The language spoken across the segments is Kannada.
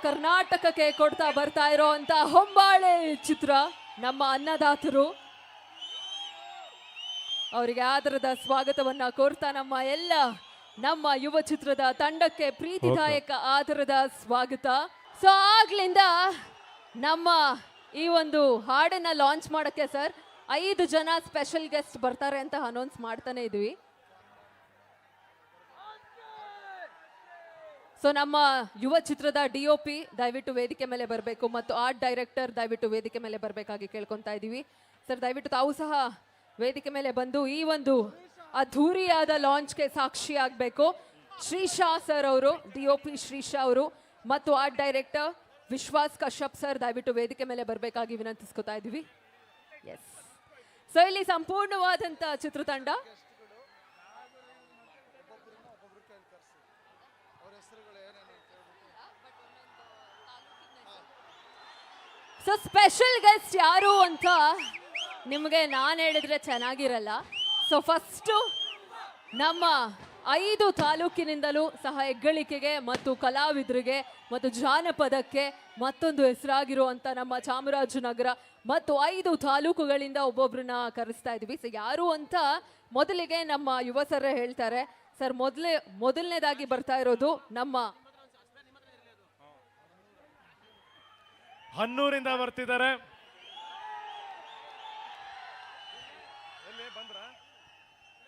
ಕರ್ನಾಟಕಕ್ಕೆ ಕೊಡ್ತಾ ಬರ್ತಾ ಇರೋಂತ ಹೊಂಬಾಳೆ ಚಿತ್ರ. ನಮ್ಮ ಅನ್ನದಾತರು ಅವರಿಗೆ ಆದರದ ಸ್ವಾಗತವನ್ನ ಕೋರ್ತಾ ನಮ್ಮ ಯುವ ಚಿತ್ರದ ತಂಡಕ್ಕೆ ಪ್ರೀತಿದಾಯಕ ಆದರದ ಸ್ವಾಗತ. ಸೊ ಆಗ್ಲಿಂದ ನಮ್ಮ ಈ ಒಂದು ಹಾಡನ್ನ ಲಾಂಚ್ ಮಾಡಕ್ಕೆ ಸರ್ 5 ಜನ ಸ್ಪೆಷಲ್ ಗೆಸ್ಟ್ ಬರ್ತಾರೆ ಅಂತ ಅನೌನ್ಸ್ ಮಾಡ್ತಾನೆ ಇದ್ವಿ. ಸೊ ನಮ್ಮ ಯುವ ಚಿತ್ರದ DOP ದಯವಿಟ್ಟು ವೇದಿಕೆ ಮೇಲೆ ಬರಬೇಕು ಮತ್ತು ಆರ್ಟ್ ಡೈರೆಕ್ಟರ್ ದಯವಿಟ್ಟು ವೇದಿಕೆ ಮೇಲೆ ಬರಬೇಕಾಗಿ ಕೇಳ್ಕೊತಾ ಇದ್ದೀವಿ. ಸರ್ ದಯವಿಟ್ಟು ತಾವು ಸಹ ವೇದಿಕೆ ಮೇಲೆ ಬಂದು ಈ ಒಂದು ಅದ್ಧೂರಿಯಾದ ಲಾಂಚ್ಗೆ ಸಾಕ್ಷಿ ಆಗಬೇಕು. ಶ್ರೀಶಾ ಸರ್ ಅವರು, DOP ಶ್ರೀಶಾ ಅವರು ಮತ್ತು ಆರ್ಟ್ ಡೈರೆಕ್ಟರ್ ವಿಶ್ವಾಸ್ ಕಶ್ಯಪ್ ಸರ್ ದಯವಿಟ್ಟು ವೇದಿಕೆ ಮೇಲೆ ಬರಬೇಕಾಗಿ ವಿನಂತಿಸ್ಕೊತಾ ಇದ್ದೀವಿ. ಎಸ್, ಸೊ ಇಲ್ಲಿ ಸಂಪೂರ್ಣವಾದಂಥ ಚಿತ್ರತಂಡ ಸೊ ಸ್ಪೆಷಲ್ ಗೆಸ್ಟ್ ಯಾರು ಅಂತ ನಿಮಗೆ ನಾನು ಹೇಳಿದ್ರೆ ಚೆನ್ನಾಗಿರಲ್ಲ. ಸೊ ಫಸ್ಟು ನಮ್ಮ 5 ತಾಲೂಕಿನಿಂದಲೂ ಸಹ ಹೆಗ್ಗಳಿಕೆಗೆ ಮತ್ತು ಕಲಾವಿದರಿಗೆ ಮತ್ತು ಜಾನಪದಕ್ಕೆ ಮತ್ತೊಂದು ಹೆಸರಾಗಿರುವಂಥ ನಮ್ಮ ಚಾಮರಾಜನಗರ ಮತ್ತು 5 ತಾಲೂಕುಗಳಿಂದ ಒಬ್ಬೊಬ್ಬರನ್ನ ಕರೆಸ್ತಾ ಇದ್ದೀವಿ. ಸೊ ಯಾರು ಅಂತ ಮೊದಲಿಗೆ ನಮ್ಮ ಯುವ ಸರ್ ಹೇಳ್ತಾರೆ. ಸರ್ ಮೊದಲನೇದಾಗಿ ಬರ್ತಾ ಇರೋದು ನಮ್ಮ ಹನ್ನೂರಿಂದ ಬರ್ತಿದ್ದಾರೆ.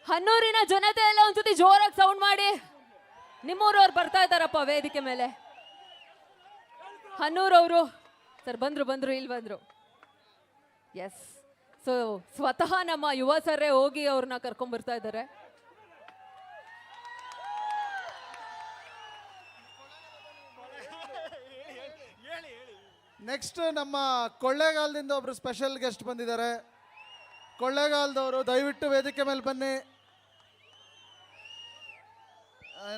ಹನ್ನೂರಿನ ಜನತೆ ಎಲ್ಲ ಒಂದ್ಸತಿ ಜೋರಾಗಿ ಸೌಂಡ್ ಮಾಡಿ. ನಿಮ್ಮೂರವ್ರು ಬರ್ತಾ ಇದ್ದಾರಪ್ಪ ವೇದಿಕೆ ಮೇಲೆ. ಹನ್ನೂರವರು ಸರ್ ಬಂದ್ರು ಇಲ್ಲಿ ಬಂದ್ರು. ಎಸ್, ಸೊ ಸ್ವತಃ ನಮ್ಮ ಯುವ ಸರ್ರೇ ಹೋಗಿ ಅವ್ರನ್ನ ಕರ್ಕೊಂಡ್ ಬರ್ತಾ ಇದ್ದಾರೆ. ನೆಕ್ಸ್ಟ್ ನಮ್ಮ ಕೊಳ್ಳೇಗಾಲದಿಂದ ಒಬ್ರು ಸ್ಪೆಷಲ್ ಗೆಸ್ಟ್ ಬಂದಿದ್ದಾರೆ. ಕೊಳ್ಳೇಗಾಲದವರು ದಯವಿಟ್ಟು ವೇದಿಕೆ ಮೇಲೆ ಬನ್ನಿ.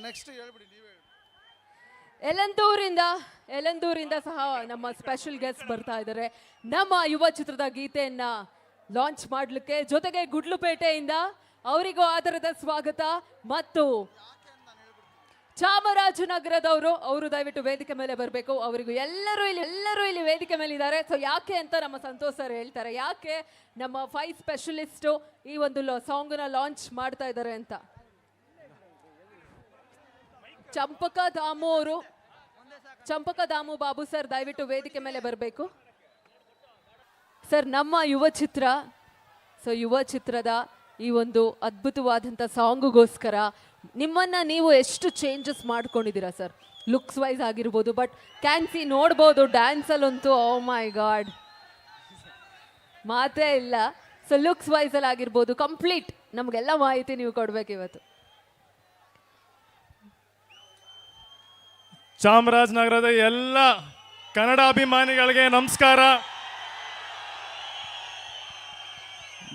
ನೆಕ್ಸ್ಟ್ ಹೇಳ್ಬಿಡಿ, ನೀವೇ ಯಲಂದೂರಿಂದ ಸಹ ನಮ್ಮ ಸ್ಪೆಷಲ್ ಗೆಸ್ಟ್ ಬರ್ತಾ ಇದ್ದಾರೆ ನಮ್ಮ ಯುವ ಚಿತ್ರದ ಗೀತೆಯನ್ನ ಲಾಂಚ್ ಮಾಡಲಿಕ್ಕೆ. ಜೊತೆಗೆ ಗುಡ್ಲುಪೇಟೆಯಿಂದ ಅವರಿಗೂ ಆದರದ ಸ್ವಾಗತ ಮತ್ತು ಚಾಮರಾಜನಗರದವರು ಅವರು ದಯವಿಟ್ಟು ವೇದಿಕೆ ಮೇಲೆ ಬರಬೇಕು. ಅವರಿಗೂ ಎಲ್ಲರೂ ಇಲ್ಲಿ ವೇದಿಕೆ ಮೇಲೆ ಇದ್ದಾರೆ. ಸೊ ಯಾಕೆ ಅಂತ ನಮ್ಮ ಸಂತೋಷ್ ಸರ್ ಹೇಳ್ತಾರೆ, ಯಾಕೆ ನಮ್ಮ 5 ಸ್ಪೆಷಲಿಸ್ಟು ಈ ಒಂದು ಸಾಂಗ್ನ ಲಾಂಚ್ ಮಾಡ್ತಾ ಇದ್ದಾರೆ ಅಂತ. ಚಂಪಕ ದಾಮು ಬಾಬು ಸರ್ ದಯವಿಟ್ಟು ವೇದಿಕೆ ಮೇಲೆ ಬರಬೇಕು. ಸರ್ ನಮ್ಮ ಯುವ ಚಿತ್ರದ ಈ ಒಂದು ಅದ್ಭುತವಾದಂಥ ಸಾಂಗುಗೋಸ್ಕರ ನಿಮ್ಮನ್ನ ನೀವು ಎಷ್ಟು ಚೇಂಜಸ್ ಮಾಡ್ಕೊಂಡಿದ್ದೀರಾ ಸರ್? ಲುಕ್ಸ್ ವೈಸ್ ಆಗಿರ್ಬೋದು, ಬಟ್ ಕ್ಯಾನ್ಸಿ ನೋಡ್ಬೋದು ಡ್ಯಾನ್ಸಲ್ಲಂತೂ ಓ ಮೈ ಗಾಡ್ ಮಾತೇ ಇಲ್ಲ. ಸೊ ಲುಕ್ಸ್ ವೈಸಲ್ಲಿ ಆಗಿರ್ಬೋದು ಕಂಪ್ಲೀಟ್ ನಮಗೆಲ್ಲ ಮಾಹಿತಿ ನೀವು ಕೊಡ್ಬೇಕು ಇವತ್ತು. ಚಾಮರಾಜನಗರದ ಎಲ್ಲ ಕನ್ನಡ ಅಭಿಮಾನಿಗಳಿಗೆ ನಮಸ್ಕಾರ.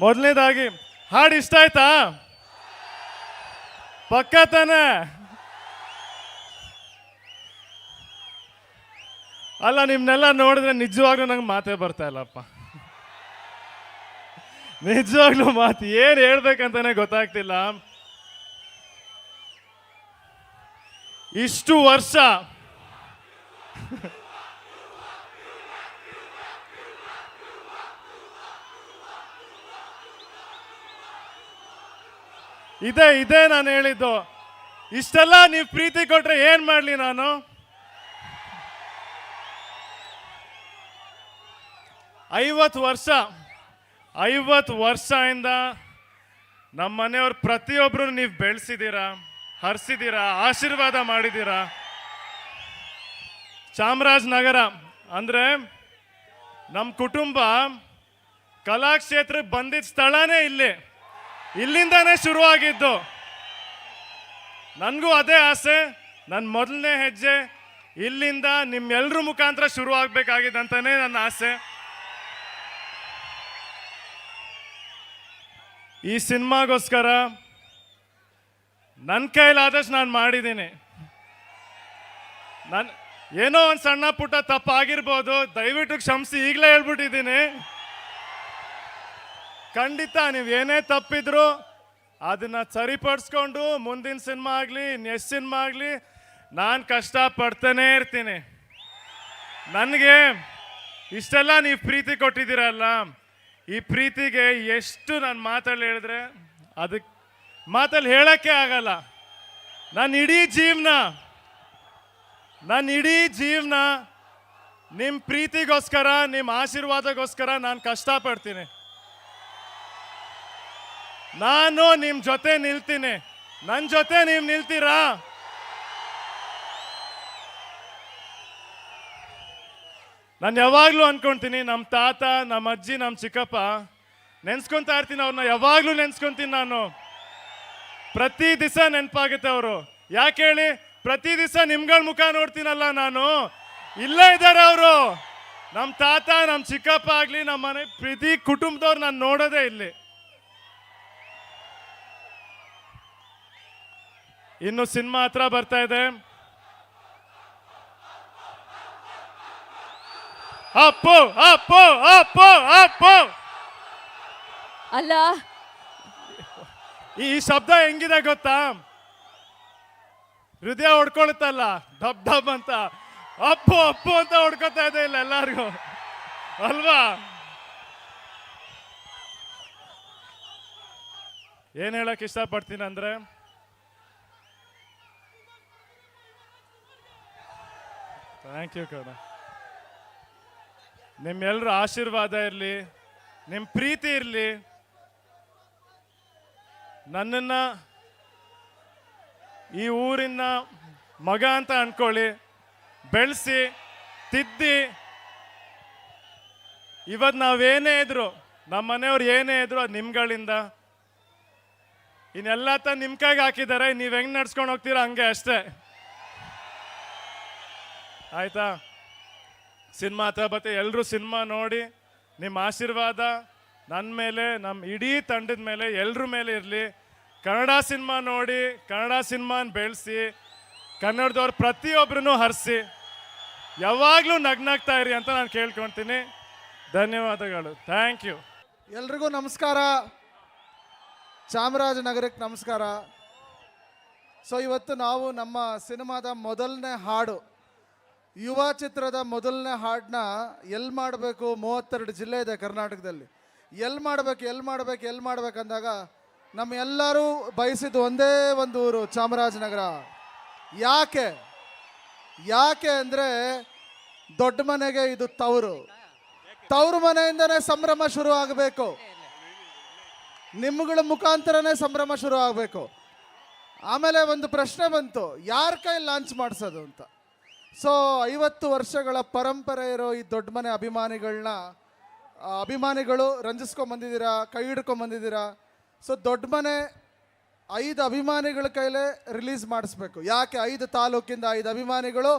ಮೊದಲನೇದಾಗಿ ಹಾಡು ಇಷ್ಟ ಆಯ್ತಾ? ಪಕ್ಕ ತಾನೆ? ಅಲ್ಲ, ನಿಮ್ನೆಲ್ಲ ನೋಡಿದ್ರೆ ನಿಜವಾಗ್ಲೂ ನಂಗೆ ಮಾತೇ ಬರ್ತಾ ಇಲ್ಲಪ್ಪ. ನಿಜವಾಗ್ಲೂ ಮಾತು ಏನು ಹೇಳ್ಬೇಕಂತಾನೆ ಗೊತ್ತಾಗ್ತಿಲ್ಲ. ಇಷ್ಟು ವರ್ಷ ಇದೇ ನಾನು ಹೇಳಿದ್ದು. ಇಷ್ಟೆಲ್ಲ ನೀವು ಪ್ರೀತಿ ಕೊಟ್ರೆ ಏನ್ ಮಾಡ್ಲಿ ನಾನು? ಐವತ್ತು ವರ್ಷದಿಂದ ನಮ್ಮ ಮನೆಯವ್ರು ಪ್ರತಿಯೊಬ್ರು ನೀವು ಬೆಳೆಸಿದ್ದೀರಾ, ಹರಿಸಿದ್ದೀರಾ, ಆಶೀರ್ವಾದ ಮಾಡಿದ್ದೀರಾ. ಚಾಮರಾಜನಗರ ಅಂದ್ರೆ ನಮ್ಮ ಕುಟುಂಬ ಕಲಾಕ್ಷೇತ್ರಕ್ಕೆ ಬಂದಿದ್ದ ಸ್ಥಳನೇ ಇಲ್ಲಿಂದಾನೇ ಶುರುವಾಗಿದ್ದು. ನನಗೂ ಅದೇ ಆಸೆ. ನನ್ನ ಮೊದಲನೇ ಹೆಜ್ಜೆ ಇಲ್ಲಿಂದ ನಿಮ್ಮೆಲ್ಲರ ಮುಖಾಂತರ ಶುರು ಆಗ್ಬೇಕಾಗಿದ್ದಂತಾನೆ ನನ್ನ ಆಸೆ. ಈ ಸಿನಿಮಾಗೋಸ್ಕರ ನನ್ನ ಕೈಲಾದಷ್ಟು ನಾನು ಮಾಡಿದ್ದೀನಿ. ಏನೋ ಒಂದು ಸಣ್ಣ ಪುಟ್ಟ ತಪ್ಪಾಗಿರ್ಬೋದು, ದಯವಿಟ್ಟು ಕ್ಷಮಿಸಿ ಈಗಲೇ ಹೇಳ್ಬಿಟ್ಟಿದ್ದೀನಿ. ಖಂಡಿತ ನೀವು ಏನೇ ತಪ್ಪಿದ್ರು ಅದನ್ನ ಸರಿಪಡಿಸ್ಕೊಂಡು ಮುಂದಿನ ಸಿನಿಮಾ ಆಗಲಿ ನೆಕ್ಸ್ಟ್ ಸಿನಿಮಾ ಆಗಲಿ ನಾನು ಕಷ್ಟ ಪಡ್ತಾನೇ ಇರ್ತೀನಿ. ನನಗೆ ಇಷ್ಟೆಲ್ಲ ನೀವು ಪ್ರೀತಿ ಕೊಟ್ಟಿದ್ದೀರಲ್ಲ, ಈ ಪ್ರೀತಿಗೆ ಎಷ್ಟು ನಾನು ಮಾತಲ್ಲಿ ಹೇಳಿದ್ರೆ ಅದಕ್ಕೆ ಮಾತಲ್ಲಿ ಹೇಳಕ್ಕೆ ಆಗಲ್ಲ. ನನ್ನ ಇಡೀ ಜೀವನ ನಿಮ್ಮ ಪ್ರೀತಿಗೋಸ್ಕರ, ನಿಮ್ಮ ಆಶೀರ್ವಾದಗೋಸ್ಕರ ನಾನು ಕಷ್ಟಪಡ್ತೀನಿ. ನಾನು ನಿಮ್ಮ ಜೊತೆ ನಿಲ್ತೀನಿ. ನನ್ನ ಜೊತೆ ನೀವು ನಿಲ್ತೀರಾ? ನಾನು ಯಾವಾಗಲೂ ಅನ್ಕೊಂತೀನಿ, ನಮ್ಮ ತಾತ, ನಮ್ಮ ಅಜ್ಜಿ, ನಮ್ಮ ಚಿಕ್ಕಪ್ಪ ನೆನ್ಸ್ಕೊಂತಾ ಇರ್ತೀನಿ. ಅವ್ರನ್ನ ಯಾವಾಗಲೂ ನೆನ್ಸ್ಕೊಂತೀನಿ ನಾನು. ಪ್ರತಿ ದಿವಸ ನೆನಪಾಗುತ್ತೆ ಅವರು. ಯಾಕೆ ಹೇಳಿ? ಪ್ರತಿ ದಿವಸ ನಿಮ್ಗಳ ಮುಖ ನೋಡ್ತೀನಲ್ಲ ನಾನು. ಇಲ್ಲೇ ಇದ್ದಾರೆ ಅವರು. ನಮ್ಮ ತಾತ, ನಮ್ಮ ಚಿಕ್ಕಪ್ಪ ಆಗಲಿ, ನಮ್ಮ ಮನೆ ಪ್ರತಿ ಕುಟುಂಬದವ್ರು ನಾನು ನೋಡೋದೇ ಇಲ್ಲಿ. ಇನ್ನು ಸಿನಿಮಾ ಹತ್ರ ಬರ್ತಾ ಇದೆ. ಅಪ್ಪು ಅಪ್ಪು ಅಪ್ಪು ಅಪ್ಪು ಅಲ್ಲ, ಈ ಶಬ್ದ ಹೆಂಗಿದೆ ಗೊತ್ತಾ? ಹೃದಯ ಹೊಡ್ಕೊಳುತ್ತಲ್ಲ, ಡಬ್ ಡಬ್ ಅಂತ. ಅಪ್ಪು ಅಪ್ಪು ಅಂತ ಹೊಡ್ಕೊತಾ ಇದೆ ಇಲ್ಲ ಎಲ್ಲಾರ್ಗು, ಅಲ್ವಾ? ಏನ್ ಹೇಳಕ್ ಇಷ್ಟಪಡ್ತೀನಿ ಅಂದ್ರೆ, ಥ್ಯಾಂಕ್ ಯು ಕಣ. ನಿಮ್ಮೆಲ್ಲರ ಆಶೀರ್ವಾದ ಇರಲಿ, ನಿಮ್ಮ ಪ್ರೀತಿ ಇರಲಿ. ನನ್ನನ್ನು ಈ ಊರಿನ ಮಗ ಅಂತ ಅನ್ಕೊಳ್ಳಿ, ಬೆಳೆಸಿ ತಿದ್ದಿ ಇವತ್ತು ನಾವೇನೇ ಇದ್ರು, ನಮ್ಮ ಮನೆಯವ್ರು ಏನೇ ಇದ್ರು ಅದು ನಿಮ್ಗಳಿಂದ. ಇನ್ನೆಲ್ಲ ನಿಮ್ಮ ಕೈಗೆ ಹಾಕಿದ್ದಾರೆ. ನೀವು ಹೆಂಗೆ ನಡ್ಸ್ಕೊಂಡು ಹೋಗ್ತೀರಾ ಹಂಗೆ ಅಷ್ಟೇ, ಆಯ್ತಾ? ಸಿನಿಮಾ ಹತ್ರ ಬತ್ತೆ, ಎಲ್ಲರೂ ಸಿನಿಮಾ ನೋಡಿ ನಿಮ್ಮ ಆಶೀರ್ವಾದ ನನ್ನ ಮೇಲೆ, ನಮ್ಮ ಇಡೀ ತಂಡದ ಮೇಲೆ, ಎಲ್ಲರ ಮೇಲೆ ಇರಲಿ. ಕನ್ನಡ ಸಿನಿಮಾ ನೋಡಿ, ಕನ್ನಡ ಸಿನಿಮಾನ ಬೆಳೆಸಿ, ಕನ್ನಡದವ್ರು ಪ್ರತಿಯೊಬ್ಬರನ್ನು ಹರಿಸಿ, ಯಾವಾಗಲೂ ನಗ್ನಾಗ್ತಾ ಇರಿ ಅಂತ ನಾನು ಕೇಳ್ಕೊಳ್ತೀನಿ. ಧನ್ಯವಾದಗಳು. Thank you. ಎಲ್ರಿಗೂ ನಮಸ್ಕಾರ. ಚಾಮರಾಜನಗರಕ್ಕೆ ನಮಸ್ಕಾರ. ಸೊ ಇವತ್ತು ನಾವು ನಮ್ಮ ಸಿನಿಮಾದ ಮೊದಲನೇ ಹಾಡು, ಯುವ ಚಿತ್ರದ ಮೊದಲನೇ ಹಾಡನ್ನ ಎಲ್ಲಿ ಮಾಡಬೇಕು? 32 ಜಿಲ್ಲೆ ಇದೆ ಕರ್ನಾಟಕದಲ್ಲಿ. ಎಲ್ಲಿ ಮಾಡಬೇಕು ಅಂದಾಗ ನಮ್ಮ ಎಲ್ಲರೂ ಬಯಸಿದ್ದು ಒಂದೇ ಒಂದು ಊರು, ಚಾಮರಾಜನಗರ. ಯಾಕೆ ಅಂದರೆ ದೊಡ್ಡ ಮನೆಗೆ ಇದು ತವರು ಮನೆಯಿಂದನೇ ಸಂಭ್ರಮ ಶುರು ಆಗಬೇಕು, ನಿಮ್ಮಗಳ ಮುಖಾಂತರನೇ ಸಂಭ್ರಮ ಶುರು ಆಗಬೇಕು. ಆಮೇಲೆ ಒಂದು ಪ್ರಶ್ನೆ ಬಂತು, ಯಾರ ಕೈ ಲಾಂಚ್ ಮಾಡಿಸೋದು ಅಂತ. ಸೊ 50 ವರ್ಷಗಳ ಪರಂಪರೆ ಇರೋ ಈ ದೊಡ್ಡ ಮನೆ ಅಭಿಮಾನಿಗಳು ರಂಜಿಸ್ಕೊಂಬಂದಿದ್ದೀರಾ, ಕೈ ಹಿಡ್ಕೊಂಬಂದಿದ್ದೀರಾ. ಸೊ ದೊಡ್ಡ ಮನೆ 5 ಅಭಿಮಾನಿಗಳ ಕೈಲೇ ರಿಲೀಸ್ ಮಾಡಿಸ್ಬೇಕು. ಯಾಕೆ? 5 ತಾಲೂಕಿಂದ 5 ಅಭಿಮಾನಿಗಳು,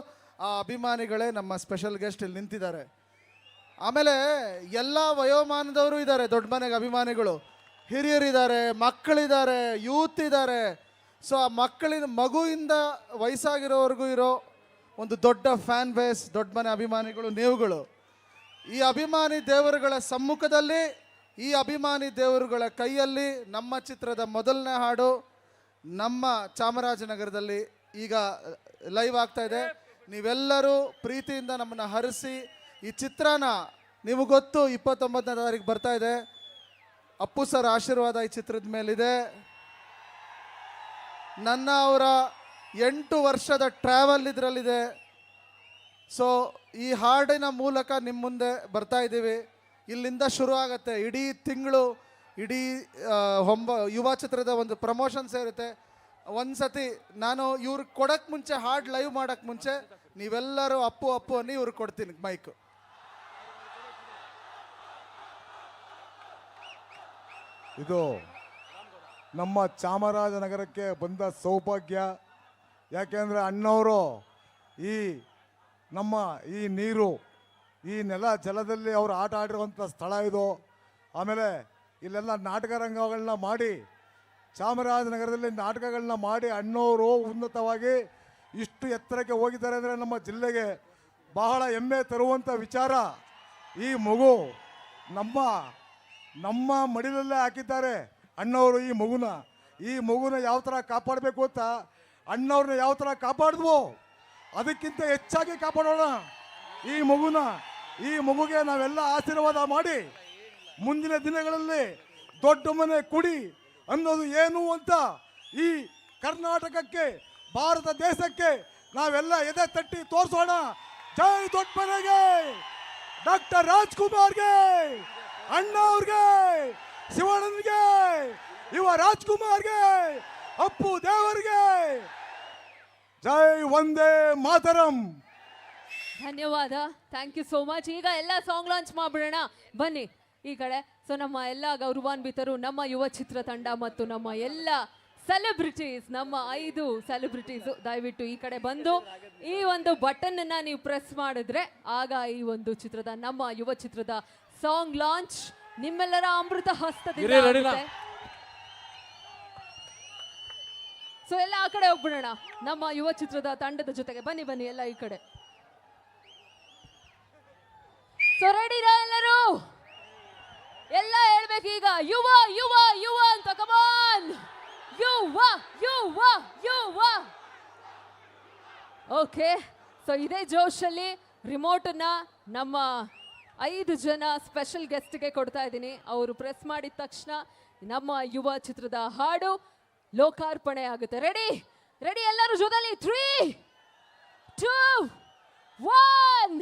ಆ ಅಭಿಮಾನಿಗಳೇ ನಮ್ಮ ಸ್ಪೆಷಲ್ ಗೆಸ್ಟ್ ಇಲ್ಲಿ ನಿಂತಿದ್ದಾರೆ. ಆಮೇಲೆ ಎಲ್ಲ ವಯೋಮಾನದವರು ಇದ್ದಾರೆ ದೊಡ್ಡ ಮನೆಗೆ ಅಭಿಮಾನಿಗಳು. ಹಿರಿಯರಿದ್ದಾರೆ, ಮಕ್ಕಳಿದ್ದಾರೆ, ಯೂತ್ ಇದ್ದಾರೆ. ಸೊ ಆ ಮಗುವಿಂದ ವಯಸ್ಸಾಗಿರೋವರೆಗೂ ಇರೋ ಒಂದು ದೊಡ್ಡ ಫ್ಯಾನ್ ಬೇಸ್ ದೊಡ್ಡ ಮನೆ ಅಭಿಮಾನಿಗಳು ನೀವುಗಳು. ಈ ಅಭಿಮಾನಿ ದೇವರುಗಳ ಸಮ್ಮುಖದಲ್ಲಿ, ಈ ಅಭಿಮಾನಿ ದೇವರುಗಳ ಕೈಯಲ್ಲಿ ನಮ್ಮ ಚಿತ್ರದ ಮೊದಲನೇ ಹಾಡು ನಮ್ಮ ಚಾಮರಾಜನಗರದಲ್ಲಿ ಈಗ ಲೈವ್ ಆಗ್ತಾ ಇದೆ. ನೀವೆಲ್ಲರೂ ಪ್ರೀತಿಯಿಂದ ನಮ್ಮನ್ನು ಹರಿಸಿ ಈ ಚಿತ್ರನ, ನೀವು ಗೊತ್ತು 29ನೇ ತಾರೀಕು ಬರ್ತಾ ಇದೆ. ಅಪ್ಪು ಸರ್ ಆಶೀರ್ವಾದ ಈ ಚಿತ್ರದ ಮೇಲಿದೆ. ನನ್ನ ಅವರ 8 ವರ್ಷದ ಟ್ರಾವೆಲ್ ಇದರಲ್ಲಿದೆ. ಸೊ ಈ ಹಾಡಿನ ಮೂಲಕ ನಿಮ್ಮ ಮುಂದೆ ಬರ್ತಾ ಇದ್ದೀವಿ. ಇಲ್ಲಿಂದ ಶುರು ಆಗುತ್ತೆ ಇಡೀ ತಿಂಗಳು, ಇಡೀ ಯುವ ಚಿತ್ರದ ಒಂದು ಪ್ರಮೋಷನ್ಸ್ ಇರುತ್ತೆ. ಒಂದು ಸತಿ ನಾನು ಇವ್ರಿಗೆ ಕೊಡೋಕ್ಕೆ ಮುಂಚೆ, ಹಾಡು ಲೈವ್ ಮಾಡೋಕ್ಕೆ ಮುಂಚೆ ನೀವೆಲ್ಲರೂ ಅಪ್ಪು ಅಪ್ಪು ಅನ್ನಿ ಇವ್ರಿಗೆ ಕೊಡ್ತೀನಿ ಮೈಕು. ಇದು ನಮ್ಮ ಚಾಮರಾಜನಗರಕ್ಕೆ ಬಂದ ಸೌಭಾಗ್ಯ. ಯಾಕೆಂದರೆ ಅಣ್ಣವರು ನಮ್ಮ ಈ ನೀರು, ಈ ನೆಲ ಜಲದಲ್ಲಿ ಅವರು ಆಟ ಆಡಿರುವಂಥ ಸ್ಥಳ ಇದು. ಆಮೇಲೆ ಇಲ್ಲೆಲ್ಲ ನಾಟಕ ರಂಗಗಳನ್ನ ಮಾಡಿ, ಚಾಮರಾಜನಗರದಲ್ಲಿ ನಾಟಕಗಳನ್ನ ಮಾಡಿ ಅಣ್ಣವರು ಉನ್ನತವಾಗಿ ಇಷ್ಟು ಎತ್ತರಕ್ಕೆ ಹೋಗಿದ್ದಾರೆ ಅಂದರೆ ನಮ್ಮ ಜಿಲ್ಲೆಗೆ ಬಹಳ ಹೆಮ್ಮೆ ತರುವಂಥ ವಿಚಾರ. ಈ ಮಗು ನಮ್ಮ ಮಡಿಲಲ್ಲೇ ಹಾಕಿದ್ದಾರೆ ಅಣ್ಣವರು. ಈ ಮಗುನ ಯಾವ ಥರ ಕಾಪಾಡಬೇಕು ಅಂತ ಅಣ್ಣವ್ರನ್ನ ಯಾವ ಥರ ಕಾಪಾಡಿದ್ವೋ ಅದಕ್ಕಿಂತ ಹೆಚ್ಚಾಗಿ ಕಾಪಾಡೋಣ. ಈ ಮಗುಗೆ ನಾವೆಲ್ಲ ಆಶೀರ್ವಾದ ಮಾಡಿ ಮುಂದಿನ ದಿನಗಳಲ್ಲಿ ದೊಡ್ಡ ಮನೆ ಕುಡಿ ಅನ್ನೋದು ಏನು ಅಂತ ಈ ಕರ್ನಾಟಕಕ್ಕೆ, ಭಾರತ ದೇಶಕ್ಕೆ ನಾವೆಲ್ಲ ಎದೆ ತಟ್ಟಿ ತೋರಿಸೋಣ. ಜೈ ದೊಡ್ಡ ಮನೆಗೆ, ಡಾಕ್ಟರ್ ರಾಜ್ಕುಮಾರ್ಗೆ, ಅಣ್ಣ ಅವ್ರಿಗೆ, ಶಿವಣ್ಣನಿಗೆ, ಯುವ ರಾಜ್ಕುಮಾರ್ಗೆ, ಅಪ್ಪು ದೇವರಿಗೆ ಜೈ ವಂದೇ ಮಾತರಂ. ಧನ್ಯವಾದ, ಥ್ಯಾಂಕ್ ಯು ಸೋ ಮಚ್. ಈಗ ಎಲ್ಲ ಸಾಂಗ್ ಲಾಂಚ್ ಮಾಡ್ಬಿಡೋಣ ಬನ್ನಿ ಈ ಕಡೆ. ಸೊ ನಮ್ಮ ಎಲ್ಲ ಗೌರವಾನ್ವಿತರು, ನಮ್ಮ ಯುವ ಚಿತ್ರ ತಂಡ ಮತ್ತು ನಮ್ಮ ಎಲ್ಲ ಸೆಲೆಬ್ರಿಟೀಸ್, ನಮ್ಮ 5 ಸೆಲೆಬ್ರಿಟೀಸ್ ದಯವಿಟ್ಟು ಈ ಕಡೆ ಬಂದು ಈ ಒಂದು ಬಟನ್ ಅನ್ನ ನೀವು ಪ್ರೆಸ್ ಮಾಡಿದ್ರೆ ಆಗ ಈ ಒಂದು ಚಿತ್ರದ, ನಮ್ಮ ಯುವ ಚಿತ್ರದ ಸಾಂಗ್ ಲಾಂಚ್ ನಿಮ್ಮೆಲ್ಲರ ಅಮೃತ ಹಸ್ತದಿಂದ ಆಗುತ್ತೆ. ಸೊ ಎಲ್ಲ ಆ ಕಡೆ ಹೋಗ್ಬಿಡೋಣ ನಮ್ಮ ಯುವ ಚಿತ್ರದ ತಂಡದ ಜೊತೆಗೆ. ಬನ್ನಿ ಬನ್ನಿ ಎಲ್ಲ ಈ ಕಡೆ. ಸೊ ರೆಡಿನಾ ಎಲ್ಲರೂ? ಎಲ್ಲ ಹೇಳ್ಬೇಕು ಈಗ, ಯುವ ಯುವ ಯುವ ಅಂತ. ಕಮಾನ್, ಯುವ ಯುವ ಯುವ. ಓಕೆ, ಸೊ ಇದೇ ಜೋಶಲ್ಲಿ ರಿಮೋಟನ್ನ ನಮ್ಮ 5 ಜನ ಸ್ಪೆಷಲ್ ಗೆಸ್ಟ್ಗೆ ಕೊಡ್ತಾ ಇದ್ದೀನಿ. ಅವರು ಪ್ರೆಸ್ ಮಾಡಿದ ತಕ್ಷಣ ನಮ್ಮ ಯುವ ಚಿತ್ರದ ಹಾಡು ಲೋಕಾರ್ಪಣೆ ಆಗುತ್ತೆ. ರೆಡಿ ರೆಡಿ ಎಲ್ಲರೂ ಜೊತೆಲಿ? 3, 2, 1.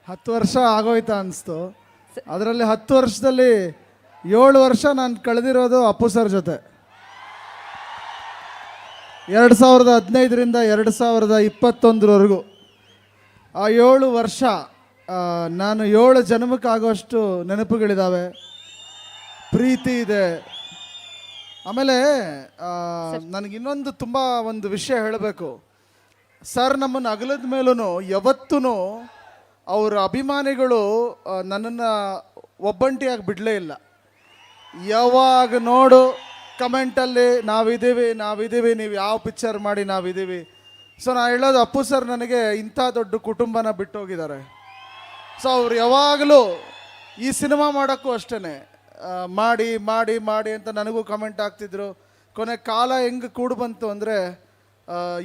10 ವರ್ಷ ಆಗೋಯ್ತಾ ಅನಿಸ್ತು. ಅದರಲ್ಲಿ 10 ವರ್ಷದಲ್ಲಿ 7 ವರ್ಷ ನಾನು ಕಳೆದಿರೋದು ಅಪ್ಪು ಸರ್ ಜೊತೆ. 2015ರಿಂದ 2021ರವರೆಗೂ ಆ 7 ವರ್ಷ ನಾನು 7 ಜನ್ಮಕ್ಕಾಗೋಷ್ಟು ನೆನಪುಗಳಿದ್ದಾವೆ, ಪ್ರೀತಿ ಇದೆ. ಆಮೇಲೆ ನನಗೆ ಇನ್ನೊಂದು ತುಂಬ ಒಂದು ವಿಷಯ ಹೇಳಬೇಕು. ಸರ್ ನಮ್ಮನ್ನು ಅಗಲದ ಮೇಲೂ ಯಾವತ್ತೂ ಅವರ ಅಭಿಮಾನಿಗಳು ನನ್ನನ್ನು ಒಬ್ಬಂಟಿಯಾಗಿ ಬಿಡಲೇ ಇಲ್ಲ. ಯಾವಾಗ ನೋಡು ಕಮೆಂಟಲ್ಲಿ ನಾವಿದ್ದೀವಿ, ನೀವು ಯಾವ ಪಿಕ್ಚರ್ ಮಾಡಿ ನಾವಿದ್ದೀವಿ. ಸೊ ನಾನು ಹೇಳೋದು, ಅಪ್ಪು ಸರ್ ನನಗೆ ಇಂಥ ದೊಡ್ಡ ಕುಟುಂಬನ ಬಿಟ್ಟೋಗಿದ್ದಾರೆ. ಸೊ ಅವ್ರು ಯಾವಾಗಲೂ ಈ ಸಿನಿಮಾ ಮಾಡೋಕ್ಕೂ ಅಷ್ಟೇ ಮಾಡಿ ಮಾಡಿ ಮಾಡಿ ಅಂತ ನನಗೂ ಕಮೆಂಟ್ ಆಗ್ತಿದ್ರು. ಕೊನೆ ಕಾಲ ಹೆಂಗೆ ಕೂಡು ಬಂತು ಅಂದರೆ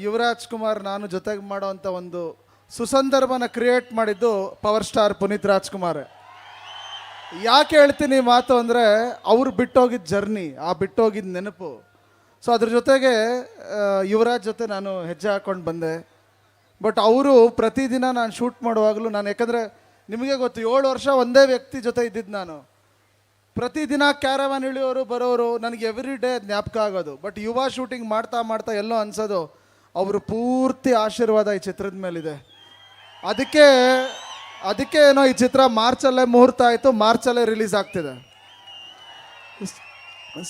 ಯುವರಾಜ್ ಕುಮಾರ್ ನಾನು ಜೊತೆಗೆ ಮಾಡೋವಂಥ ಒಂದು ಸುಸಂದರ್ಭನ ಕ್ರಿಯೇಟ್ ಮಾಡಿದ್ದು ಪವರ್ ಸ್ಟಾರ್ ಪುನೀತ್ ರಾಜ್ಕುಮಾರ್. ಯಾಕೆ ಹೇಳ್ತೀನಿ ಈ ಮಾತು ಅಂದರೆ, ಅವ್ರು ಬಿಟ್ಟೋಗಿದ್ದ ಜರ್ನಿ, ಆ ಬಿಟ್ಟೋಗಿದ್ದ ನೆನಪು. ಸೊ ಅದ್ರ ಜೊತೆಗೆ ಯುವರಾಜ್ ಜೊತೆ ನಾನು ಹೆಜ್ಜೆ ಹಾಕ್ಕೊಂಡು ಬಂದೆ. ಬಟ್ ಅವರು ಪ್ರತಿದಿನ ನಾನು ಶೂಟ್ ಮಾಡುವಾಗಲೂ ನಾನು, ಯಾಕಂದರೆ ನಿಮಗೆ ಗೊತ್ತು 7 ವರ್ಷ ಒಂದೇ ವ್ಯಕ್ತಿ ಜೊತೆ ಇದ್ದಿದ್ದು ನಾನು. ಪ್ರತಿದಿನ ಕ್ಯಾರವಾನ್ ಇಳಿಯೋರು ಬರೋರು, ನನಗೆ ಎವ್ರಿ ಡೇ ಜ್ಞಾಪಕ ಆಗೋದು. ಬಟ್ ಯುವ ಶೂಟಿಂಗ್ ಮಾಡ್ತಾ ಮಾಡ್ತಾ ಎಲ್ಲೋ ಅನ್ಸೋದು, ಅವರು ಪೂರ್ತಿ ಆಶೀರ್ವಾದ ಈ ಚಿತ್ರದ ಮೇಲಿದೆ. ಅದಕ್ಕೆ ಏನೋ ಈ ಚಿತ್ರ ಮಾರ್ಚಲ್ಲೇ ಮುಹೂರ್ತ ಆಯಿತು, ಮಾರ್ಚಲ್ಲೇ ರಿಲೀಸ್ ಆಗ್ತಿದೆ.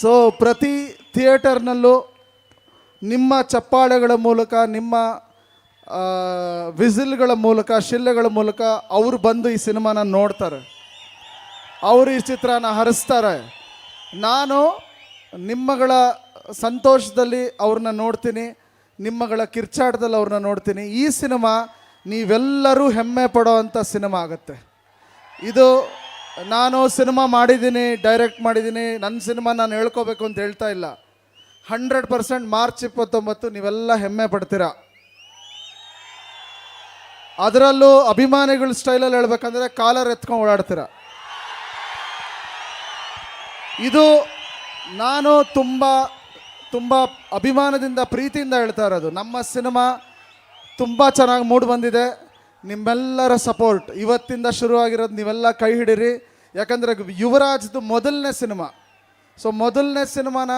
ಸೊ ಪ್ರತಿ ಥಿಯೇಟರ್ನಲ್ಲೂ ನಿಮ್ಮ ಚಪ್ಪಾಳೆಗಳ ಮೂಲಕ, ನಿಮ್ಮ ವಿಸಿಲ್ಗಳ ಮೂಲಕ, ಶಿಲ್ಲೆಗಳ ಮೂಲಕ ಅವರು ಬಂದು ಈ ಸಿನಿಮಾನ ನೋಡ್ತಾರೆ, ಅವರು ಈ ಚಿತ್ರನ ಹರಿಸ್ತಾರೆ. ನಾನು ನಿಮ್ಮಗಳ ಸಂತೋಷದಲ್ಲಿ ಅವ್ರನ್ನ ನೋಡ್ತೀನಿ, ನಿಮ್ಮಗಳ ಕಿರ್ಚಾಟದಲ್ಲಿ ಅವ್ರನ್ನ ನೋಡ್ತೀನಿ. ಈ ಸಿನಿಮಾ ನೀವೆಲ್ಲರೂ ಹೆಮ್ಮೆ ಪಡೋವಂಥ ಸಿನಿಮಾ ಆಗುತ್ತೆ. ಇದು ನಾನು ಸಿನಿಮಾ ಮಾಡಿದ್ದೀನಿ, ಡೈರೆಕ್ಟ್ ಮಾಡಿದ್ದೀನಿ, ನನ್ನ ಸಿನಿಮಾ ನಾನು ಹೇಳ್ಕೋಬೇಕು ಅಂತ ಹೇಳ್ತಾ ಇಲ್ಲ. 100% ಮಾರ್ಚ್ 29 ನೀವೆಲ್ಲ ಹೆಮ್ಮೆ ಪಡ್ತೀರಾ. ಅದರಲ್ಲೂ ಅಭಿಮಾನಿಗಳ ಸ್ಟೈಲಲ್ಲಿ ಹೇಳ್ಬೇಕಂದ್ರೆ ಕಾಲರ್ ಎತ್ಕೊಂಡು ಓಡಾಡ್ತೀರ. ಇದು ನಾನು ತುಂಬ ಅಭಿಮಾನದಿಂದ, ಪ್ರೀತಿಯಿಂದ ಹೇಳ್ತಾ ಇರೋದು. ನಮ್ಮ ಸಿನಿಮಾ ತುಂಬ ಚೆನ್ನಾಗಿ ಮೂಡಿ ಬಂದಿದೆ. ನಿಮ್ಮೆಲ್ಲರ ಸಪೋರ್ಟ್ ಇವತ್ತಿಂದ ಶುರುವಾಗಿರೋದು, ನೀವೆಲ್ಲ ಕೈ ಹಿಡೀರಿ. ಯಾಕಂದರೆ ಯುವರಾಜ್ದು ಮೊದಲನೇ ಸಿನಿಮಾ. ಸೊ ಮೊದಲನೇ ಸಿನಿಮಾನ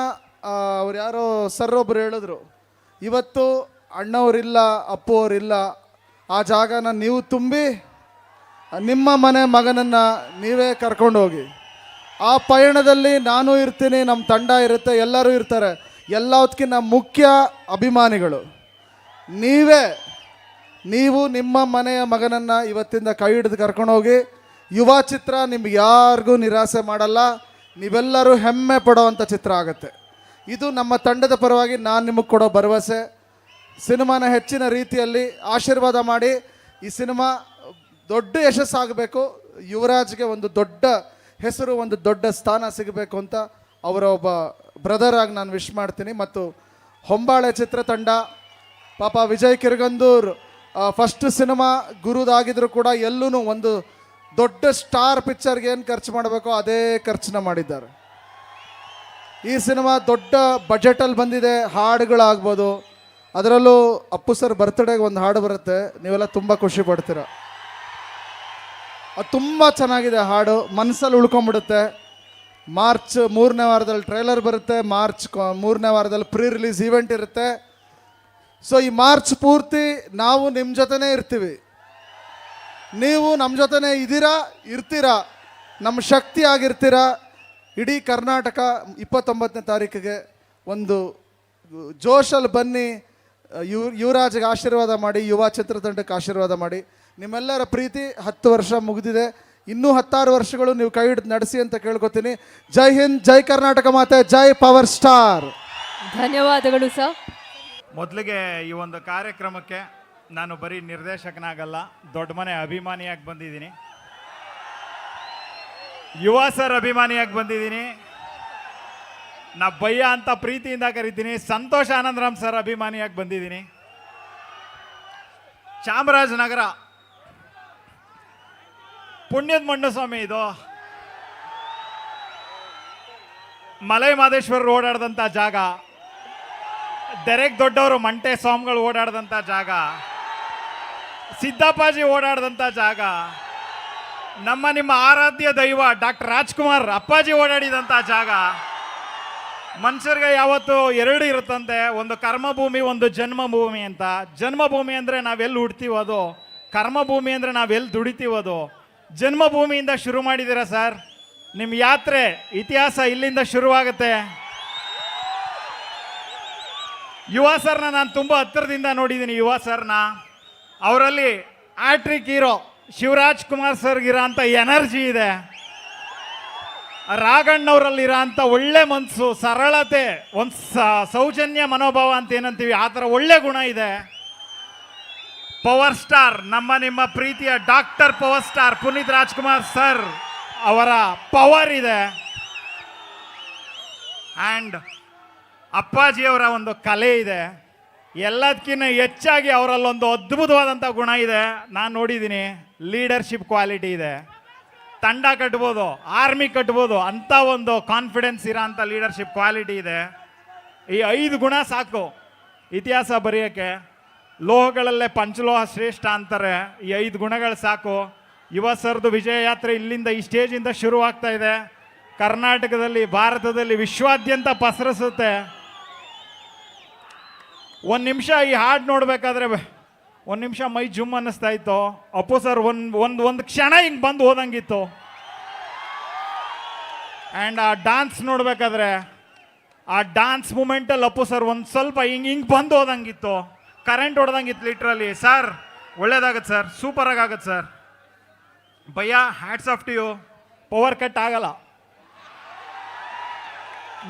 ಅವ್ರು ಯಾರೋ ಸರ್ ಒಬ್ಬರು ಹೇಳಿದ್ರು, ಇವತ್ತು ಅಣ್ಣವರಿಲ್ಲ, ಅಪ್ಪು ಅವರಿಲ್ಲ, ಆ ಜಾಗನ ನೀವು ತುಂಬಿ ನಿಮ್ಮ ಮನೆ ಮಗನನ್ನು ನೀವೇ ಕರ್ಕೊಂಡು ಹೋಗಿ. ಆ ಪಯಣದಲ್ಲಿ ನಾನು ಇರ್ತೀನಿ, ನಮ್ಮ ತಂಡ ಇರುತ್ತೆ, ಎಲ್ಲರೂ ಇರ್ತಾರೆ. ಎಲ್ಲದಕ್ಕಿಂತ ಮುಖ್ಯ ಅಭಿಮಾನಿಗಳು ನೀವು ನಿಮ್ಮ ಮನೆಯ ಮಗನನ್ನು ಇವತ್ತಿಂದ ಕೈ ಹಿಡಿದು ಕರ್ಕೊಂಡೋಗಿ. ಯುವ ಚಿತ್ರ ನಿಮ್ಗೆ ಯಾರಿಗೂ ನಿರಾಸೆ ಮಾಡಲ್ಲ, ನೀವೆಲ್ಲರೂ ಹೆಮ್ಮೆ ಪಡೋವಂಥ ಚಿತ್ರ ಆಗುತ್ತೆ. ಇದು ನಮ್ಮ ತಂಡದ ಪರವಾಗಿ ನಾನು ನಿಮಗೆ ಕೊಡೋ ಭರವಸೆ. ಸಿನಿಮಾನ ಹೆಚ್ಚಿನ ರೀತಿಯಲ್ಲಿ ಆಶೀರ್ವಾದ ಮಾಡಿ. ಈ ಸಿನಿಮಾ ದೊಡ್ಡ ಯಶಸ್ಸಾಗಬೇಕು, ಯುವರಾಜ್ಗೆ ಒಂದು ದೊಡ್ಡ ಹೆಸರು, ಒಂದು ದೊಡ್ಡ ಸ್ಥಾನ ಸಿಗಬೇಕು ಅಂತ ಅವರ ಒಬ್ಬ ಬ್ರದರ್ ಆಗಿ ನಾನು ವಿಶ್ ಮಾಡ್ತೀನಿ. ಮತ್ತು ಹೊಂಬಾಳೆ ಚಿತ್ರತಂಡ, ಪಾಪ ವಿಜಯ್ ಕಿರ್ಗಂದೂರ್ ಫಸ್ಟ್ ಸಿನಿಮಾ ಗುರುದಾಗಿದ್ರು ಕೂಡ ಎಲ್ಲೂ ಒಂದು ದೊಡ್ಡ ಸ್ಟಾರ್ ಪಿಕ್ಚರ್ಗೆ ಏನು ಖರ್ಚು ಮಾಡಬೇಕೋ ಅದೇ ಖರ್ಚನ್ನ ಮಾಡಿದ್ದಾರೆ. ಈ ಸಿನಿಮಾ ದೊಡ್ಡ ಬಜೆಟಲ್ಲಿ ಬಂದಿದೆ. ಹಾಡುಗಳಾಗ್ಬೋದು, ಅದರಲ್ಲೂ ಅಪ್ಪು ಸರ್ ಬರ್ತ್ಡೇಗೆ ಒಂದು ಹಾಡು ಬರುತ್ತೆ, ನೀವೆಲ್ಲ ತುಂಬ ಖುಷಿ ಪಡ್ತೀರ. ಅದು ತುಂಬ ಚೆನ್ನಾಗಿದೆ ಹಾಡು, ಮನಸ್ಸಲ್ಲಿ ಉಳ್ಕೊಂಬಿಡುತ್ತೆ. ಮಾರ್ಚ್ 3ನೇ ವಾರದಲ್ಲಿ ಟ್ರೈಲರ್ ಬರುತ್ತೆ, ಮಾರ್ಚ್ 3ನೇ ವಾರದಲ್ಲಿ ಪ್ರೀ ರಿಲೀಸ್ ಈವೆಂಟ್ ಇರುತ್ತೆ. ಸೊ ಈ ಮಾರ್ಚ್ ಪೂರ್ತಿ ನಾವು ನಿಮ್ಮ ಜೊತೆನೇ ಇರ್ತೀವಿ, ನೀವು ನಮ್ಮ ಜೊತೆನೇ ಇರ್ತೀರಾ, ನಮ್ಮ ಶಕ್ತಿ ಆಗಿರ್ತೀರ. ಇಡೀ ಕರ್ನಾಟಕ 29ನೇ ತಾರೀಕಿಗೆ ಒಂದು ಜೋಶಲ್ಲಿ ಬನ್ನಿ. ಯುವರಾಜ್ಗೆ ಆಶೀರ್ವಾದ ಮಾಡಿ, ಯುವ ಚಿತ್ರತಂಡಕ್ಕೆ ಆಶೀರ್ವಾದ ಮಾಡಿ. ನಿಮ್ಮೆಲ್ಲರ ಪ್ರೀತಿ 10 ವರ್ಷ ಮುಗಿದಿದೆ, ಇನ್ನೂ 16 ವರ್ಷಗಳು ನೀವು ಕೈ ಹಿಡಿದು ನಡೆಸಿ ಅಂತ ಕೇಳ್ಕೊತೀನಿ. ಜೈ ಹಿಂದ್, ಜೈ ಕರ್ನಾಟಕ ಮಾತೆ, ಜೈ ಪವರ್ ಸ್ಟಾರ್. ಧನ್ಯವಾದಗಳು ಸರ್. ಮೊದಲಿಗೆ ಈ ಒಂದು ಕಾರ್ಯಕ್ರಮಕ್ಕೆ ನಾನು ಬರೀ ನಿರ್ದೇಶಕನಾಗಲ್ಲ, ದೊಡ್ಡ ಮನೆ ಅಭಿಮಾನಿಯಾಗಿ ಬಂದಿದ್ದೀನಿ, ಯುವ ಸರ್ ಅಭಿಮಾನಿಯಾಗಿ ಬಂದಿದ್ದೀನಿ. ನಾ ಭಯ್ಯ ಅಂತ ಪ್ರೀತಿಯಿಂದ ಕರಿತೀನಿ. ಸಂತೋಷ್ ಆನಂದರಾಮ್ ಸರ್ ಅಭಿಮಾನಿಯಾಗಿ ಬಂದಿದ್ದೀನಿ. ಚಾಮರಾಜನಗರ ಪುಣ್ಯದ ಮಣ್ಣು ಸ್ವಾಮಿ, ಇದು ಮಲೈ ಮಾದೇಶ್ವರರು ಓಡಾಡ್ದಂಥ ಜಾಗ, ದೆರೆಕ್ ದೊಡ್ಡವರು ಮಂಟೆ ಸ್ವಾಮಿಗಳು ಓಡಾಡ್ದಂಥ ಜಾಗ, ಸಿದ್ದಪ್ಪಾಜಿ ಓಡಾಡ್ದಂಥ ಜಾಗ, ನಿಮ್ಮ ಆರಾಧ್ಯ ದೈವ ಡಾಕ್ಟರ್ ರಾಜ್ಕುಮಾರ್ ಅಪ್ಪಾಜಿ ಓಡಾಡಿದಂಥ ಜಾಗ. ಮನುಷ್ಯರಿಗೆ ಯಾವತ್ತು 2 ಇರುತ್ತಂತೆ, ಒಂದು ಕರ್ಮಭೂಮಿ, ಒಂದು ಜನ್ಮಭೂಮಿ ಅಂತ. ಜನ್ಮಭೂಮಿ ಅಂದರೆ ನಾವೆಲ್ಲಿ ಹುಡ್ತೀವೋ ಅದು, ಕರ್ಮಭೂಮಿ ಅಂದರೆ ನಾವೆಲ್ಲಿ ದುಡಿತೀವೋ ಅದು. ಜನ್ಮಭೂಮಿಯಿಂದ ಶುರು ಮಾಡಿದ್ದೀರಾ ಸರ್, ನಿಮ್ಮ ಯಾತ್ರೆ ಇತಿಹಾಸ ಇಲ್ಲಿಂದ ಶುರುವಾಗುತ್ತೆ. ಯುವ ಸರ್ನ ನಾನು ತುಂಬ ಹತ್ತಿರದಿಂದ ನೋಡಿದ್ದೀನಿ. ಯುವ ಸರ್ನ ಅವರಲ್ಲಿ ಆಟ್ರಿಕ್ ಹೀರೋ ಶಿವರಾಜ್ ಕುಮಾರ್ ಸರ್ಗಿರೋ ಅಂಥ ಎನರ್ಜಿ ಇದೆ, ರಾಘಣ್ಣವರಲ್ಲಿರೋ ಅಂಥ ಒಳ್ಳೆ ಮನಸ್ಸು, ಸರಳತೆ, ಒಂದು ಸೌಜನ್ಯ ಮನೋಭಾವ ಅಂತ ಏನಂತೀವಿ, ಆ ಥರ ಒಳ್ಳೆ ಗುಣ ಇದೆ. ಪವರ್ ಸ್ಟಾರ್, ನಿಮ್ಮ ಪ್ರೀತಿಯ doctor power star Puneeth Rajkumar sir ಅವರ ಪವರ್ ಇದೆ. ಆ್ಯಂಡ್ ಅಪ್ಪಾಜಿಯವರ ಒಂದು ಕಲೆ ಇದೆ. ಎಲ್ಲದಕ್ಕಿಂತ ಹೆಚ್ಚಾಗಿ ಅವರಲ್ಲೊಂದು ಅದ್ಭುತವಾದಂಥ ಗುಣ ಇದೆ, ನಾನು ನೋಡಿದ್ದೀನಿ. ಲೀಡರ್ಶಿಪ್ ಕ್ವಾಲಿಟಿ ಇದೆ. ತಂಡ ಕಟ್ಬೋದು, ಆರ್ಮಿ ಕಟ್ಬೋದು, ಅಂಥ ಒಂದು ಕಾನ್ಫಿಡೆನ್ಸ್ ಇರೋ ಅಂಥ ಲೀಡರ್ಶಿಪ್ ಕ್ವಾಲಿಟಿ ಇದೆ. ಈ 5 ಗುಣ ಸಾಕು ಇತಿಹಾಸ ಬರೆಯೋಕ್ಕೆ. ಲೋಹಗಳಲ್ಲೇ ಪಂಚಲೋಹ ಶ್ರೇಷ್ಠ ಅಂತಾರೆ, ಈ 5 ಗುಣಗಳು ಸಾಕು. ಯುವ ಸರ್ದು ವಿಜಯ ಯಾತ್ರೆ ಇಲ್ಲಿಂದ, ಈ ಸ್ಟೇಜಿಂದ ಶುರುವಾಗ್ತಾ ಇದೆ. ಕರ್ನಾಟಕದಲ್ಲಿ, ಭಾರತದಲ್ಲಿ, ವಿಶ್ವಾದ್ಯಂತ ಪಸರಿಸುತ್ತೆ. 1 ನಿಮಿಷ ಈ ಹಾಡು ನೋಡಬೇಕಾದ್ರೆ 1 ನಿಮಿಷ ಮೈ ಜುಮ್ ಅನ್ನಿಸ್ತಾ ಇತ್ತು. ಅಪ್ಪು ಸರ್ ಒಂದು ಕ್ಷಣ ಹಿಂಗೆ ಬಂದು ಹೋದಂಗಿತ್ತು. ಆ್ಯಂಡ್ ಆ ಡಾನ್ಸ್ ನೋಡಬೇಕಾದ್ರೆ, ಆ ಡಾನ್ಸ್ ಮೂಮೆಂಟಲ್ಲಿ ಅಪ್ಪು ಸರ್ ಒಂದು ಸ್ವಲ್ಪ ಹಿಂಗೆ ಬಂದು ಹೋದಂಗಿತ್ತು, ಕರೆಂಟ್ ಹೊಡೆದಂಗಿತ್ತು ಲಿಟ್ರಲಿ. ಸರ್ ಒಳ್ಳೇದಾಗತ್ತೆ ಸರ್, ಸೂಪರಾಗಿ ಆಗುತ್ತೆ ಸರ್. ಭಯ್ಯ hats off to you. Power cut ಆಗಲ್ಲ.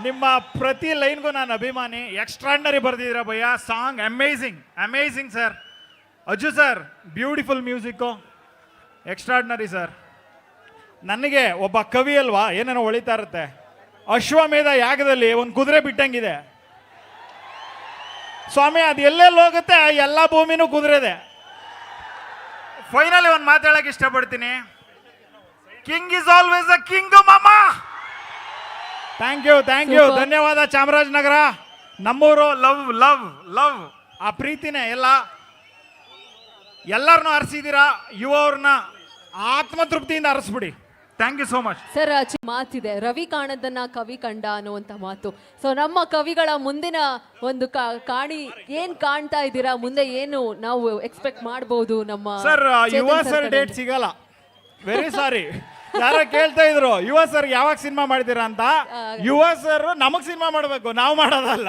ನಿಮ್ಮ ಪ್ರತಿ ಲೈನ್ಗೂ ನಾನು ಅಭಿಮಾನಿ. ಎಕ್ಸ್ಟ್ರಾರ್ಡಿನರಿ ಬರೆದಿದ್ದೀರಾ ಭಯ್ಯ. Song amazing sir. Ajju sir beautiful music, extraordinary sir. ನನಗೆ ಒಬ್ಬ ಕವಿ ಅಲ್ವಾ, ಏನೇನೋ ಹೊಳಿತಾ ಇರುತ್ತೆ. ಅಶ್ವಮೇಧ ಯಾಗದಲ್ಲಿ ಒಂದು ಕುದುರೆ ಬಿಟ್ಟಂಗಿದೆ ಸ್ವಾಮಿ, ಅದು ಎಲ್ಲೆಲ್ಲಿ ಹೋಗುತ್ತೆ ಎಲ್ಲ ಭೂಮಿನೂ ಕುದುರೆದೆ. ಫೈನಲಿ ಒಂದು ಮಾತು ಹೇಳಕ್ಕೆ ಇಷ್ಟಪಡ್ತೀನಿ, king is always a king ಮಾಮ. Thank you. ಧನ್ಯವಾದ ಚಾಮರಾಜನಗರ. ನಮ್ಮೂರು ಲವ್ ಲವ್ ಲವ್, ಆ ಪ್ರೀತಿನೇ ಎಲ್ಲರನ್ನೂ ಹರಿಸಿದ್ದೀರಾ. ಯುವವ್ರನ್ನ ಆತ್ಮತೃಪ್ತಿಯಿಂದ ಹರಿಸ್ಬಿಡಿ. Thank you so much sir. ಮಾತಿದೆ, ರವಿ ಕಾಣದನ್ನ ಕವಿ ಕಂಡ ಅನ್ನುವಂಥ ಮಾತು. ಸೊ ನಮ್ಮ ಕವಿಗಳ ಮುಂದಿನ ಒಂದು ಕಾಣಿ ಏನ್ ಕಾಣ್ತಾ ಇದ್ದೀರಾ, ಮುಂದೆ ಏನು ನಾವು ಎಕ್ಸ್ಪೆಕ್ಟ್ ಮಾಡಬಹುದು? ನಮ್ಮ ಸರ್ ಯುವ ಸರ್ ಡೇಟ್ ಸಿಗಲ್ಲ, ವೆರಿ ಸಾರಿ. ಯಾರೋ ಕೇಳ್ತಾ ಇದ್ರು ಯುವ ಸರ್ ಯಾವಾಗ ಸಿನಿಮಾ ಮಾಡಿದ್ದೀರಾ ಅಂತ. ಯುವ ಸರ್ ನಮಗ್ ಸಿನಿಮಾ ಮಾಡಬೇಕು, ನಾವು ಮಾಡೋದಲ್ಲ.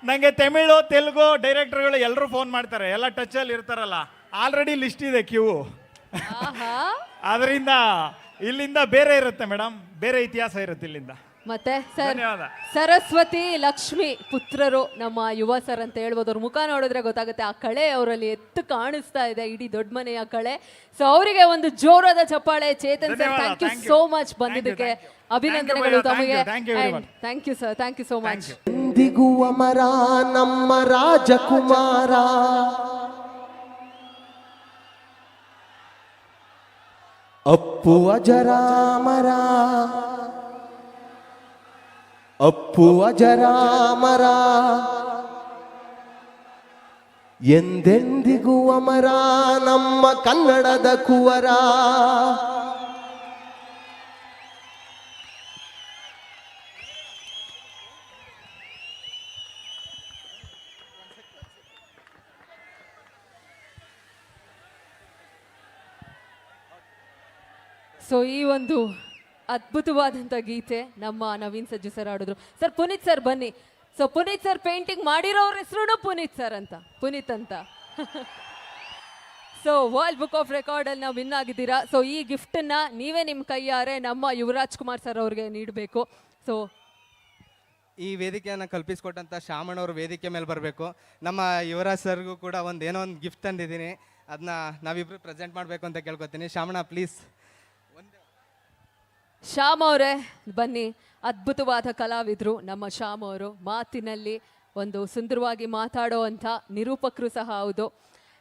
ನನಗೆ ತಮಿಳು ತೆಲುಗು ಡೈರೆಕ್ಟರ್ಗಳು ಎಲ್ಲರೂ ಫೋನ್ ಮಾಡ್ತಾರೆ, ಎಲ್ಲ ಟಚಲ್ಲಿ ಇರ್ತಾರಲ್ಲ. ಆಲ್ರೆಡಿ ಲಿಸ್ಟ್ ಇದೆ ಕ್ಯೂ. ಅದರಿಂದ ಇಲ್ಲಿಂದ ಬೇರೆ ಇರುತ್ತೆ ಮೇಡಮ್, ಬೇರೆ ಇತಿಹಾಸ ಇರುತ್ತೆ ಇಲ್ಲಿಂದ. ಮತ್ತೆ ಸರ್ ಸರಸ್ವತಿ ಲಕ್ಷ್ಮಿ ಪುತ್ರರು ನಮ್ಮ ಯುವ ಸರ್ ಅಂತ ಹೇಳ್ಬೋದು. ಅವ್ರ ಮುಖ ನೋಡಿದ್ರೆ ಗೊತ್ತಾಗುತ್ತೆ, ಆ ಕಳೆ ಅವರಲ್ಲಿ ಎತ್ತು ಕಾಣಿಸ್ತಾ ಇದೆ, ಇಡೀ ದೊಡ್ಡ ಮನೆಯ ಕಳೆ. ಸೊ ಅವರಿಗೆ ಒಂದು ಜೋರಾದ ಚಪ್ಪಾಳೆ. Chetan sir, thank you so much ಬಂದಿದ್ದಕ್ಕೆ. ಅಭಿನಂದನೆಗಳು ತಮಗೆ. Thank you sir, thank you so much. ಎಂದಿಗೂ ಅಮರ ನಮ್ಮ ರಾಜಕುಮಾರ, ಅಪ್ಪು ಅಜರಾಮರ ಅಪ್ಪು ಅಜರಾಮರ ಎಂದೆಂದಿಗೂ ಅಮರ ನಮ್ಮ ಕನ್ನಡದ ಕುವರ. ಸೊ ಈ ಒಂದು ಅದ್ಭುತವಾದಂಥ ಗೀತೆ ನಮ್ಮ ನವೀನ್ ಸಜ್ಜು ಸರ್ ಆಡಿದ್ರು. ಸರ್ ಪುನೀತ್ ಸರ್ ಬನ್ನಿ. ಸೊ ಪುನೀತ್ ಸರ್ ಪೇಂಟಿಂಗ್ ಮಾಡಿರೋರ ಹೆಸರು ಪುನೀತ್ ಸರ್ ಅಂತ, ಪುನೀತ್ ಅಂತ. ಸೊ ವರ್ಲ್ಡ್ ಬುಕ್ ಆಫ್ ರೆಕಾರ್ಡಲ್ಲಿ ನಾವು ವಿನ್ ಆಗಿದ್ದೀರಾ. ಸೊ ಈ ಗಿಫ್ಟನ್ನು ನೀವೇ ನಿಮ್ಮ ಕೈಯಾರೆ ನಮ್ಮ ಯುವರಾಜ್ ಕುಮಾರ್ ಸರ್ ಅವ್ರಿಗೆ ನೀಡಬೇಕು. ಸೊ ಈ ವೇದಿಕೆಯನ್ನು ಕಲ್ಪಿಸಿಕೊಟ್ಟಂಥ ಶ್ಯಾಮಣ್ಣವ್ರ ವೇದಿಕೆ ಮೇಲೆ ಬರಬೇಕು. ನಮ್ಮ ಯುವರಾಜ್ ಸರ್ಗೂ ಕೂಡ ಏನೋ ಒಂದು ಗಿಫ್ಟ್ ತಂದಿದ್ದೀನಿ, ಅದನ್ನ ನಾವಿಬ್ಬರು ಪ್ರೆಸೆಂಟ್ ಮಾಡಬೇಕು ಅಂತ ಕೇಳ್ಕೊತೀನಿ. ಶ್ಯಾಮಣ್ಣ ಪ್ಲೀಸ್. ಶ್ಯಾಮ್ ಅವರೇ ಬನ್ನಿ. ಅದ್ಭುತವಾದ ಕಲಾವಿದರು ನಮ್ಮ ಶ್ಯಾಮ್ ಅವರು. ಮಾತಿನಲ್ಲಿ ಒಂದು ಸುಂದರವಾಗಿ ಮಾತಾಡೋ ಅಂಥ ನಿರೂಪಕರು ಸಹ ಹೌದು.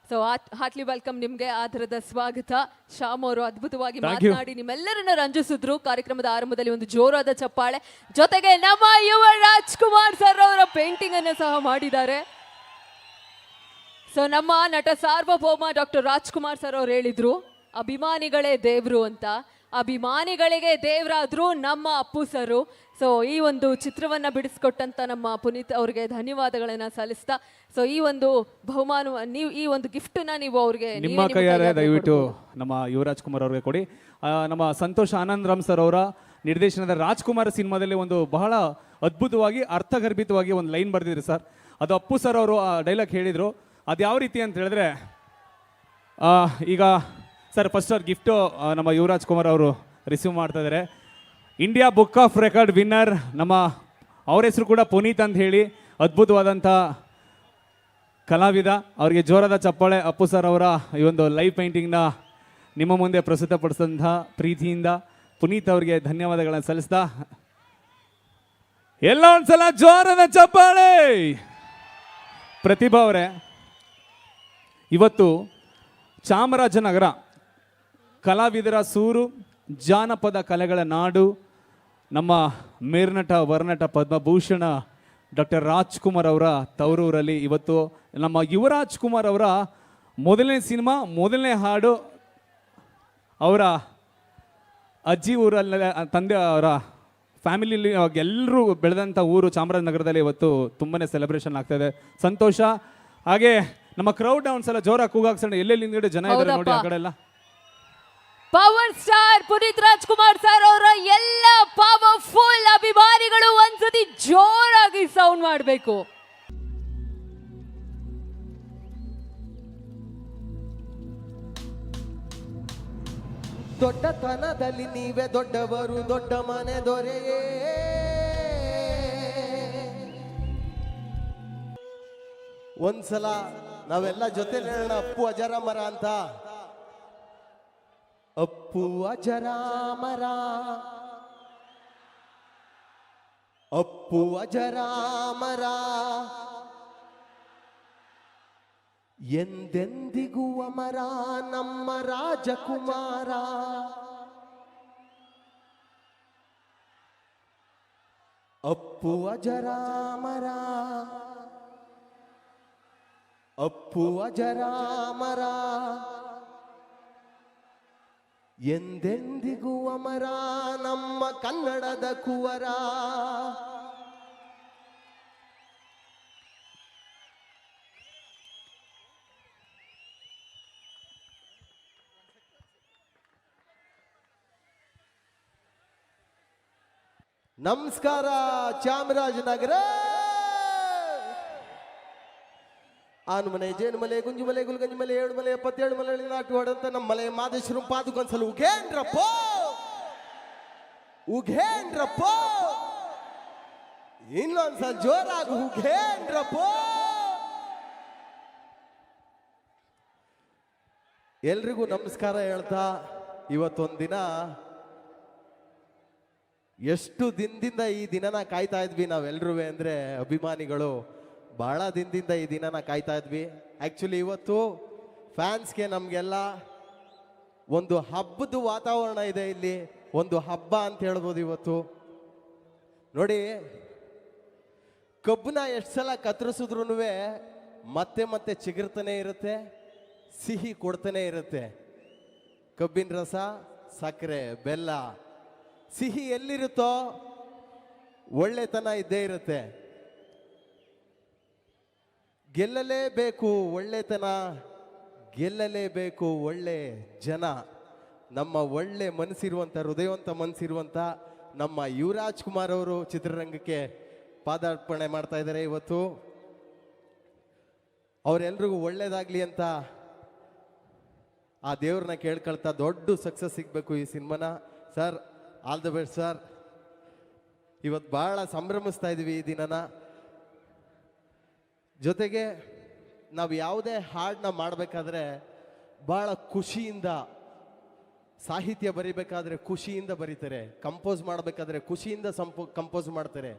ಸೊ ಹಾರ್ಟ್ಲಿ ವೆಲ್ಕಮ್ ನಿಮಗೆ, ಆಧಾರದ ಸ್ವಾಗತ. ಶ್ಯಾಮ್ ಅವರು ಅದ್ಭುತವಾಗಿ ಮಾತನಾಡಿ ನಿಮ್ಮೆಲ್ಲರನ್ನ ರಂಜಿಸಿದ್ರು. ಕಾರ್ಯಕ್ರಮದ ಆರಂಭದಲ್ಲಿ ಒಂದು ಜೋರಾದ ಚಪ್ಪಾಳೆ. ಜೊತೆಗೆ ನಮ್ಮ ಯುವರಾಜ್ ಕುಮಾರ್ ಸರ್ ಅವರ ಪೇಂಟಿಂಗ್ ಅನ್ನು ಸಹ ಮಾಡಿದ್ದಾರೆ. ಸೊ ನಮ್ಮ ನಟ ಸಾರ್ವಭೌಮ ಡಾಕ್ಟರ್ ರಾಜ್ಕುಮಾರ್ ಸರ್ ಅವರು ಹೇಳಿದ್ರು, ಅಭಿಮಾನಿಗಳೇ ದೇವ್ರು ಅಂತ. ಅಭಿಮಾನಿಗಳಿಗೆ ದೇವರಾದ್ರು ನಮ್ಮ ಅಪ್ಪು ಸರು. ಸೊ ಈ ಒಂದು ಚಿತ್ರವನ್ನು ಬಿಡಿಸ್ಕೊಟ್ಟಂತ ನಮ್ಮ ಪುನೀತ್ ಅವ್ರಿಗೆ ಧನ್ಯವಾದಗಳನ್ನು ಸಲ್ಲಿಸ್ತಾ, ಸೊ ಈ ಒಂದು ಬಹುಮಾನ ನೀವು ಈ ಒಂದು ಗಿಫ್ಟನ್ನ ನೀವು ಅವ್ರಿಗೆ ನಿಮ್ಮ ಕೈಯಾರೆ ದಯವಿಟ್ಟು ನಮ್ಮ ಯುವರಾಜ್ ಕುಮಾರ್ ಅವ್ರಿಗೆ ಕೊಡಿ. ನಮ್ಮ ಸಂತೋಷ್ ಆನಂದ್ ರಾಮ್ ಸರ್ ಅವರ ನಿರ್ದೇಶನದ ರಾಜ್ಕುಮಾರ್ ಸಿನಿಮಾದಲ್ಲಿ ಒಂದು ಬಹಳ ಅದ್ಭುತವಾಗಿ ಅರ್ಥಗರ್ಭಿತವಾಗಿ ಒಂದು ಲೈನ್ ಬರೆದಿದ್ರು ಸರ್. ಅದು ಅಪ್ಪು ಸರ್ ಅವರು ಆ ಡೈಲಾಗ್ ಹೇಳಿದರು. ಅದು ಯಾವ ರೀತಿ ಅಂತ ಹೇಳಿದ್ರೆ, ಈಗ ಸರ್ ಫಸ್ಟ್ ಅವ್ರ ಗಿಫ್ಟು ನಮ್ಮ ಯುವರಾಜ್ ಕುಮಾರ್ ಅವರು ರಿಸೀವ್ ಮಾಡ್ತಾ ಇದ್ದಾರೆ. India book of record winner ನಮ್ಮ ಅವ್ರ ಹೆಸರು ಕೂಡ ಪುನೀತ್ ಅಂತ ಹೇಳಿ, ಅದ್ಭುತವಾದಂಥ ಕಲಾವಿದ. ಅವರಿಗೆ ಜೋರಾದ ಚಪ್ಪಾಳೆ. ಅಪ್ಪು ಸರ್ ಅವರ ಈ ಒಂದು ಲೈವ್ ಪೇಂಟಿಂಗ್ನ ನಿಮ್ಮ ಮುಂದೆ ಪ್ರಸ್ತುತಪಡಿಸಿದಂಥ ಪ್ರೀತಿಯಿಂದ ಪುನೀತ್ ಅವರಿಗೆ ಧನ್ಯವಾದಗಳನ್ನು ಸಲ್ಲಿಸ್ತಾ, ಎಲ್ಲ ಒಂದ್ಸಲ ಜೋರಾದ ಚಪ್ಪಾಳೆ. ಪ್ರತಿಭಾ ಅವರೇ, ಇವತ್ತು ಚಾಮರಾಜನಗರ ಕಲಾವಿದರ ಸೂರು, ಜಾನಪದ ಕಲೆಗಳ ನಾಡು, ನಮ್ಮ ಮೇರ್ನಟ ವರ್ನಟ ಪದ್ಮಭೂಷಣ ಡಾಕ್ಟರ್ ರಾಜ್ಕುಮಾರ್ ಅವರ ತವರೂರಲ್ಲಿ ಇವತ್ತು ನಮ್ಮ ಯುವರಾಜ್ ಕುಮಾರ್ ಅವರ ಮೊದಲನೇ ಸಿನಿಮಾ, ಮೊದಲನೇ ಹಾಡು ಅವರ ಅಜ್ಜಿ ಊರಲ್ಲ, ತಂದೆ ಅವರ ಫ್ಯಾಮಿಲಿಲಿ ಎಲ್ಲರೂ ಬೆಳೆದಂಥ ಊರು ಚಾಮರಾಜನಗರದಲ್ಲಿ ಇವತ್ತು ತುಂಬನೇ ಸೆಲೆಬ್ರೇಷನ್ ಆಗ್ತಾಯಿದೆ. ಸಂತೋಷ. ಹಾಗೆ ನಮ್ಮ ಕ್ರೌಡ್ ಒಂದ್ಸಲ ಜೋರಾಗಿ ಕೂಗಾಕ್ಸೋಣ. ಎಲ್ಲೆಲ್ಲಿ ಹಿಂದ್ಗಡೆ ಜನ ಇದ್ದಾರೆ ನೋಡಿ ಆ ಕಡೆ ಎಲ್ಲ. Power star Puneeth Rajkumar sir ಅವರ ಎಲ್ಲ ಪವರ್ಫುಲ್ ಅಭಿಮಾನಿಗಳು ಒಂದ್ಸತಿ ಜೋರಾಗಿ ಸೌಂಡ್ ಮಾಡಬೇಕು. ದೊಡ್ಡತನದಲ್ಲಿ ನೀವೇ ದೊಡ್ಡವರು, ದೊಡ್ಡ ಮನೆ ದೊರೆಯೇ. ಒಂದ್ಸಲ ನಾವೆಲ್ಲ ಜೊತೆ ಹೇಳೋಣ, ಅಪ್ಪು ಅಜರಾಮರ ಅಂತ. ಅಪ್ಪು ಅಜರಾಮರ, ಅಪ್ಪು ಅಜರಾಮರ, ಎಂದೆಂದಿಗೂ ಅಮರ ನಮ್ಮ ರಾಜಕುಮಾರ. ಅಪ್ಪು ಅಜರಾಮರ, ಅಪ್ಪು ಅಜರಾಮರ, ಎಂದೆಂದಿಗೂ ಅಮರ ನಮ್ಮ ಕನ್ನಡದ ಕುವರ. ನಮಸ್ಕಾರ ಚಾಮರಾಜನಗರ. ಆನುಮನೆ, ಜೇನುಮಲೆ, ಗುಂಜುಮಲೆ, ಗುಲ್ಗಂಜಿಮಲೆ, ಏಳುಮಲೆ, 77 ಮಲೆ ನಾಟಿ ಹೊಡಂತ ನಮ್ಮ ಮಲೆ ಮಾದೇಶ್ವರ ಪಾದಕ್ಕೊಂದ್ಸಲ ಉಘೇನ್ರಪ್ಪ, ಉಘೇನ್ರಪ್ಪ, ಇನ್ನೊಂದ್ಸಲ ಜೋರಾಗಿ ಉಘೇನ್ರಪ್ಪ. ಎಲ್ರಿಗೂ ನಮಸ್ಕಾರ ಹೇಳ್ತಾ, ಇವತ್ತೊಂದಿನ ಎಷ್ಟು ದಿನದಿಂದ ಈ ದಿನನ ಕಾಯ್ತಾ ಇದ್ವಿ ನಾವೆಲ್ಲರೂ ಅಂದರೆ ಅಭಿಮಾನಿಗಳು ಭಾಳ ದಿನದಿಂದ ಈ ದಿನನ ಕಾಯ್ತಾ ಇದ್ವಿ. ಆ್ಯಕ್ಚುಲಿ ಇವತ್ತು ಫ್ಯಾನ್ಸ್ಗೆ ನಮಗೆಲ್ಲ ಒಂದು ಹಬ್ಬದ ವಾತಾವರಣ ಇದೆ ಇಲ್ಲಿ, ಒಂದು ಹಬ್ಬ ಅಂತ ಹೇಳ್ಬೋದು ಇವತ್ತು. ನೋಡಿ, ಕಬ್ಬನ್ನ ಎಷ್ಟು ಸಲ ಕತ್ತರಿಸಿದ್ರು ಮತ್ತೆ ಮತ್ತೆ ಚಿಗುರ್ತಾನೆ ಇರುತ್ತೆ, ಸಿಹಿ ಕೊಡ್ತಾನೆ ಇರುತ್ತೆ. ಕಬ್ಬಿನ ರಸ, ಸಕ್ಕರೆ, ಬೆಲ್ಲ, ಸಿಹಿ ಎಲ್ಲಿರುತ್ತೋ ಒಳ್ಳೆತನ ಇದ್ದೇ ಇರುತ್ತೆ. ಗೆಲ್ಲಲೇಬೇಕು ಒಳ್ಳೆತನ, ಗೆಲ್ಲಲೇಬೇಕು ಒಳ್ಳೆ ಜನ. ನಮ್ಮ ಒಳ್ಳೆ ಮನಸ್ಸಿರುವಂಥ, ಹೃದಯವಂತ ಮನಸ್ಸಿರುವಂಥ ನಮ್ಮ ಯುವರಾಜ್ ಕುಮಾರ್ ಅವರು ಚಿತ್ರರಂಗಕ್ಕೆ ಪಾದಾರ್ಪಣೆ ಮಾಡ್ತಾ ಇದ್ದಾರೆ ಇವತ್ತು. ಅವರೆಲ್ರಿಗೂ ಒಳ್ಳೇದಾಗ್ಲಿ ಅಂತ ಆ ದೇವ್ರನ್ನ ಕೇಳ್ಕೊಳ್ತಾ ದೊಡ್ಡ ಸಕ್ಸಸ್ ಸಿಗಬೇಕು ಈ ಸಿನಿಮಾನ. Sir, all the best sir. ಇವತ್ತು ಭಾಳ ಸಂಭ್ರಮಿಸ್ತಾ ಇದ್ದೀವಿ ಈ ದಿನನ. ಜೊತೆಗೆ ನಾವು ಯಾವುದೇ ಹಾಡನ್ನ ಮಾಡಬೇಕಾದ್ರೆ ಭಾಳ ಖುಷಿಯಿಂದ, ಸಾಹಿತ್ಯ ಬರಿಬೇಕಾದ್ರೆ ಖುಷಿಯಿಂದ ಬರೀತಾರೆ, ಕಂಪೋಸ್ ಮಾಡಬೇಕಾದ್ರೆ ಖುಷಿಯಿಂದ ಕಂಪೋಸ್ ಮಾಡ್ತಾರೆ,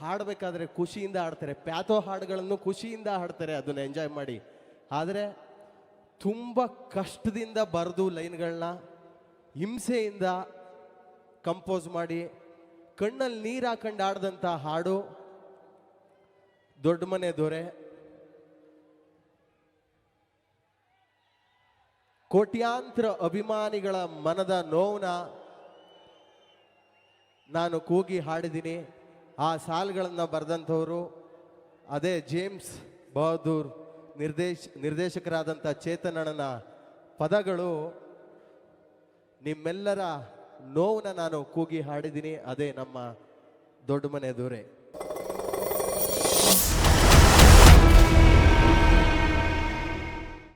ಹಾಡಬೇಕಾದ್ರೆ ಖುಷಿಯಿಂದ ಹಾಡ್ತಾರೆ, ಪ್ಯಾಥೋ ಹಾಡುಗಳನ್ನು ಖುಷಿಯಿಂದ ಹಾಡ್ತಾರೆ, ಅದನ್ನು ಎಂಜಾಯ್ ಮಾಡಿ. ಆದರೆ ತುಂಬ ಕಷ್ಟದಿಂದ ಬರೆದು ಲೈನ್ಗಳನ್ನ ಹಿಂಸೆಯಿಂದ ಕಂಪೋಸ್ ಮಾಡಿ ಕಣ್ಣಲ್ಲಿ ನೀರು ಹಾಕೊಂಡು ಆಡ್ದಂಥ ಹಾಡು ದೊಡ್ಡ ಮನೆ ದೊರೆ. ಕೋಟ್ಯಾಂತರ ಅಭಿಮಾನಿಗಳ ಮನದ ನೋವನ್ನ ನಾನು ಕೂಗಿ ಹಾಡಿದ್ದೀನಿ. ಆ ಸಾಲುಗಳನ್ನು ಬರೆದಂಥವರು ಅದೇ ಜೇಮ್ಸ್ ಬಹದ್ದೂರ್, ನಿರ್ದೇಶಕರಾದಂಥ ಚೇತನ್ ಅಣ್ಣನ ಪದಗಳು. ನಿಮ್ಮೆಲ್ಲರ ನೋವನ್ನ ನಾನು ಕೂಗಿ ಹಾಡಿದ್ದೀನಿ, ಅದೇ ನಮ್ಮ ದೊಡ್ಡ ಮನೆ ದೊರೆ.